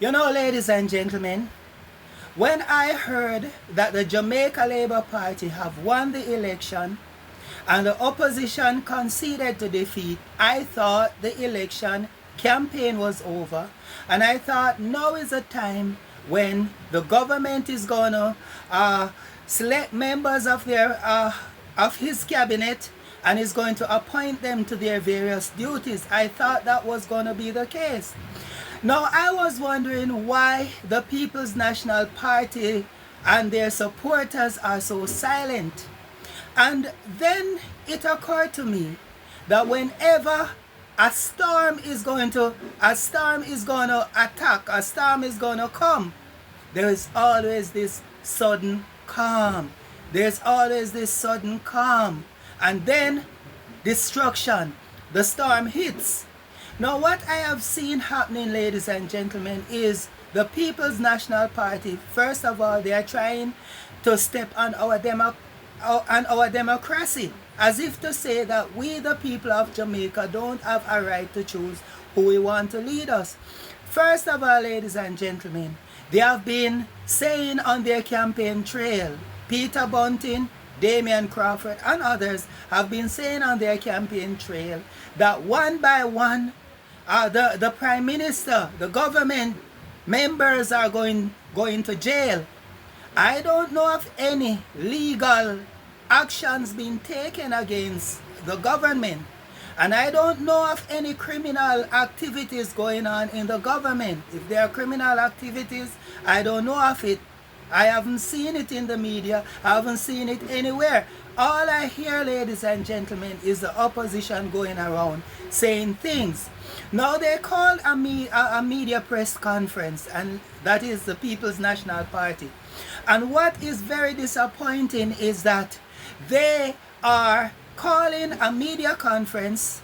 You know, ladies and gentlemen, when I heard that the Jamaica Labour Party have won the election and the opposition conceded to defeat, I thought the election campaign was over, and I thought now is a time when the government is gonna select members of their of his cabinet and is going to appoint them to their various duties. I thought that was going to be the case. Now, I was wondering why the People's National Party and their supporters are so silent. And then it occurred to me that whenever a storm is going to attack, a storm is going to come, there is always this sudden calm. There's always this sudden calm. And then destruction. The storm hits. Now, what I have seen happening, ladies and gentlemen, is the People's National Party, first of all, they are trying to step on our democracy, as if to say that we, the people of Jamaica, don't have a right to choose who we want to lead us. First of all, ladies and gentlemen, they have been saying on their campaign trail, Peter Bunting, Damian Crawford, and others have been saying on their campaign trail that one by one, the Prime Minister, the government members are going to jail. I don't know of any legal actions being taken against the government. And I don't know of any criminal activities going on in the government. If there are criminal activities, I don't know of it. I haven't seen it in the media. I haven't seen it anywhere. All I hear, ladies and gentlemen, is the opposition going around saying things. Now they called a media press conference, and that is the People's National Party. And what is very disappointing is that they are calling a media conference,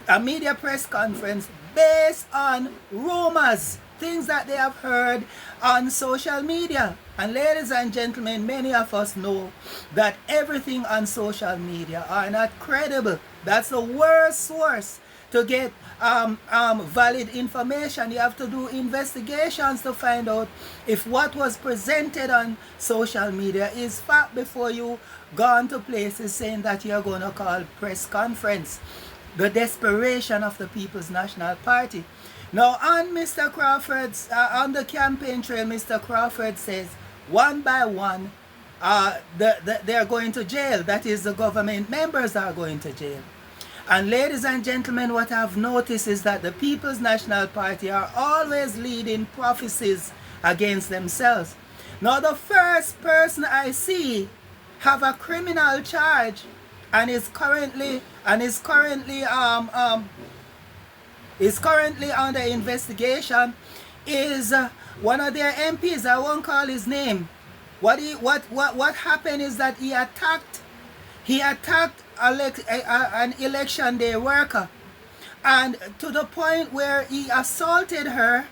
a media press conference based on rumors, things that they have heard on social media. And ladies and gentlemen, many of us know that everything on social media are not credible. That's the worst source to get valid information. You have to do investigations to find out if what was presented on social media is fact before you go on to places saying that you're going to call press conference. The desperation of the People's National Party. Now, on Mr. Crawford's, on the campaign trail, Mr. Crawford says, one by one, they are going to jail. That is, the government members are going to jail. And ladies and gentlemen, what I've noticed is that the People's National Party are always leading prophecies against themselves. Now, the first person I see have a criminal charge and is currently under investigation is one of their MPs. I won't call his name. What happened is that he attacked an election day worker, and to the point where he assaulted her,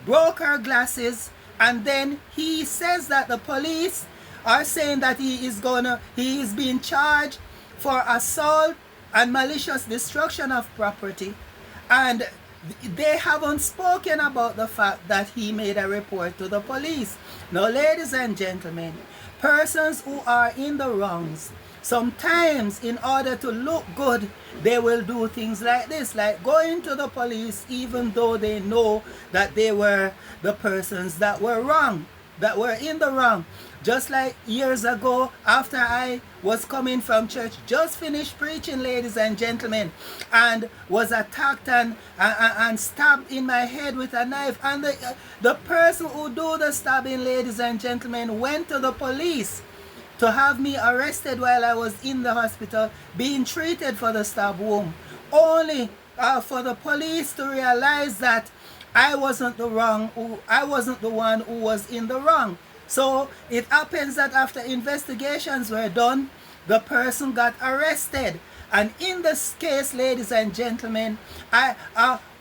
broke her glasses, and then he says that the police are saying that he is being charged for assault and malicious destruction of property, and they haven't spoken about the fact that he made a report to the police. Now, ladies and gentlemen, persons who are in the wrongs, sometimes in order to look good, they will do things like this, like going to the police even though they know that they were the persons that were wrong, that were in the wrong. Just like years ago, after I was coming from church, just finished preaching, ladies and gentlemen, and was attacked and stabbed in my head with a knife. And the person who do the stabbing, ladies and gentlemen, went to the police to have me arrested while I was in the hospital being treated for the stab wound, only for the police to realize that I wasn't the one who was in the wrong. So it happens that after investigations were done, the person got arrested. And in this case, ladies and gentlemen,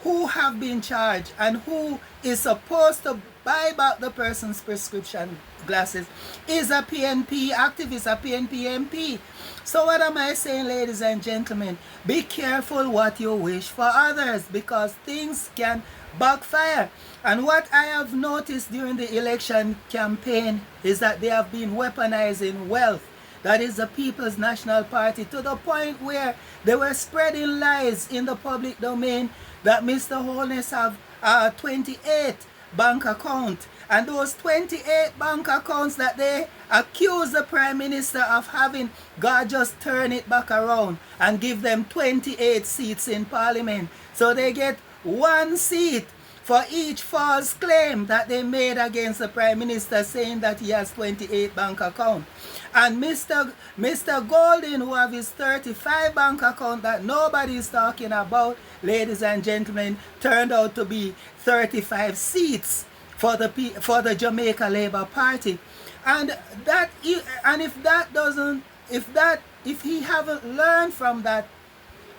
who have been charged and who is supposed to buy back the person's prescription glasses is a PNP activist, a PNP MP. So what am I saying, ladies and gentlemen? Be careful what you wish for others, because things can backfire. And what I have noticed during the election campaign is that they have been weaponizing wealth. That is the People's National Party, to the point where they were spreading lies in the public domain that Mr. Holness have 28 bank accounts. And those 28 bank accounts that they accuse the Prime Minister of having, God just turn it back around and give them 28 seats in Parliament. So they get 1 seat for each false claim that they made against the Prime Minister, saying that he has 28 bank accounts. And Mr. Golden, who have his 35 bank account that nobody is talking about, ladies and gentlemen, turned out to be 35 seats for the Jamaica Labour Party. And that, and if he haven't learned from that,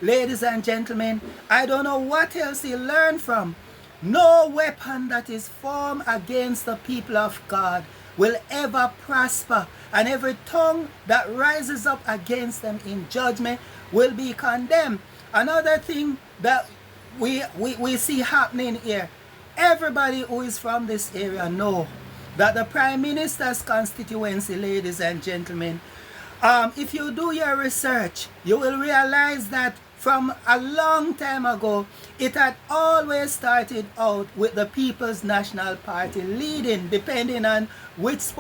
ladies and gentlemen, I don't know what else he learned from. No weapon that is formed against the people of God will ever prosper, and every tongue that rises up against them in judgment will be condemned. Another thing that we see happening here, everybody who is from this area know that the Prime Minister's constituency, ladies and gentlemen, if you do your research, you will realize that from a long time ago, it had always started out with the People's National Party leading, depending on which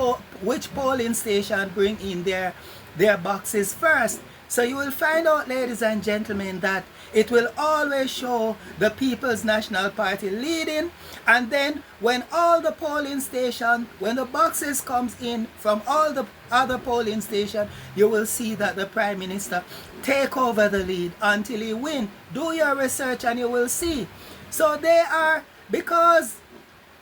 polling station bring in their boxes first. So you will find out, ladies and gentlemen, that it will always show the People's National Party leading, and then when all the polling stations, when the boxes comes in from all the other polling stations, you will see that the Prime Minister take over the lead until he win. Do your research and you will see. So they are, because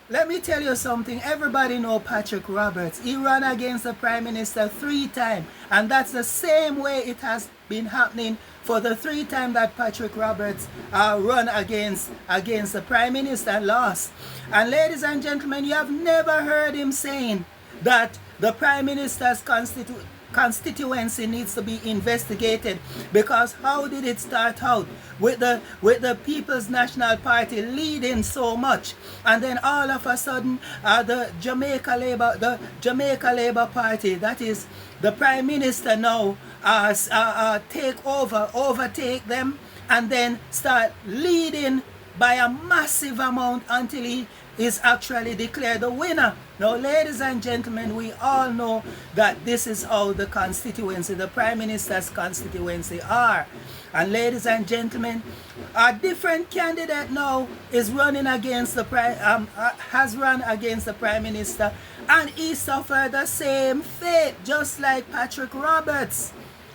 let me tell you something, everybody know Patrick Roberts. He ran against the Prime Minister 3 times, and that's the same way it has been happening for the 3 times that Patrick Roberts run against the Prime Minister and lost. And ladies and gentlemen, you have never heard him saying that the Prime Minister's constituency needs to be investigated, because how did it start out with the People's National Party leading so much, and then all of a sudden the Jamaica Labour Party, that is the Prime Minister now, overtake them, and then start leading by a massive amount until he is actually declared the winner. Now, ladies and gentlemen, we all know that this is how the constituency, the Prime Minister's constituency are. And ladies and gentlemen, a different candidate now is running against the has run against the Prime Minister, and he suffered the same fate, just like Patrick Roberts,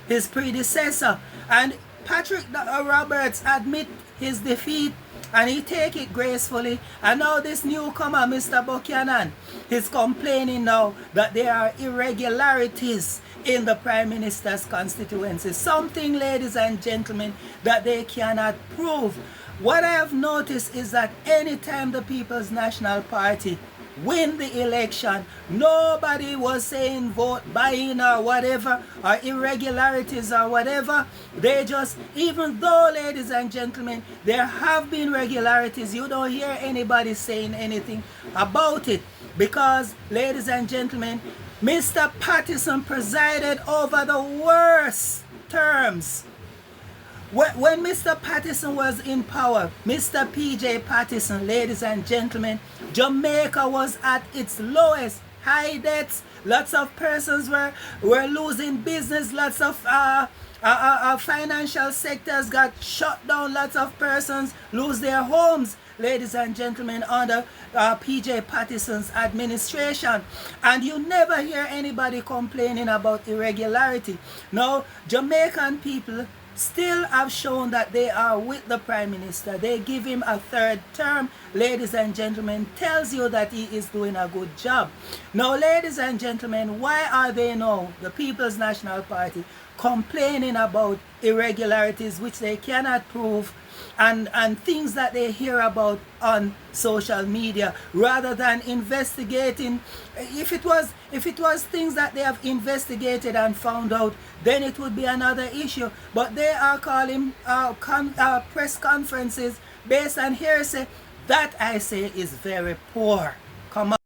his predecessor. And Patrick Roberts admit his defeat, and he take it gracefully. And now this newcomer, Mr. Buchanan, is complaining now that there are irregularities in the Prime Minister's constituency. Something, ladies and gentlemen, that they cannot prove. What I have noticed is that anytime the People's National Party win the election, nobody was saying vote buy-in or whatever, or irregularities or whatever. They just, even though, ladies and gentlemen, there have been regularities, you don't hear anybody saying anything about it, because, ladies and gentlemen, Mr. Pattison presided over the worst terms. When Mr. Pattison was in power, Mr. PJ Pattison, ladies and gentlemen, Jamaica was at its lowest, high debts. Lots of persons were losing business. Lots of financial sectors got shut down. Lots of persons lose their homes, ladies and gentlemen, under PJ Pattison's administration. And you never hear anybody complaining about irregularity. Now, Jamaican people still have shown that they are with the Prime Minister. They give him a 3rd term, ladies and gentlemen, tells you that he is doing a good job. Now, ladies and gentlemen, why are they now, the People's National Party, complaining about irregularities which they cannot prove and things that they hear about on social media, rather than investigating. If it was things that they have investigated and found out, then it would be another issue. But they are calling press conferences based on hearsay. That, I say, is very poor. Come on.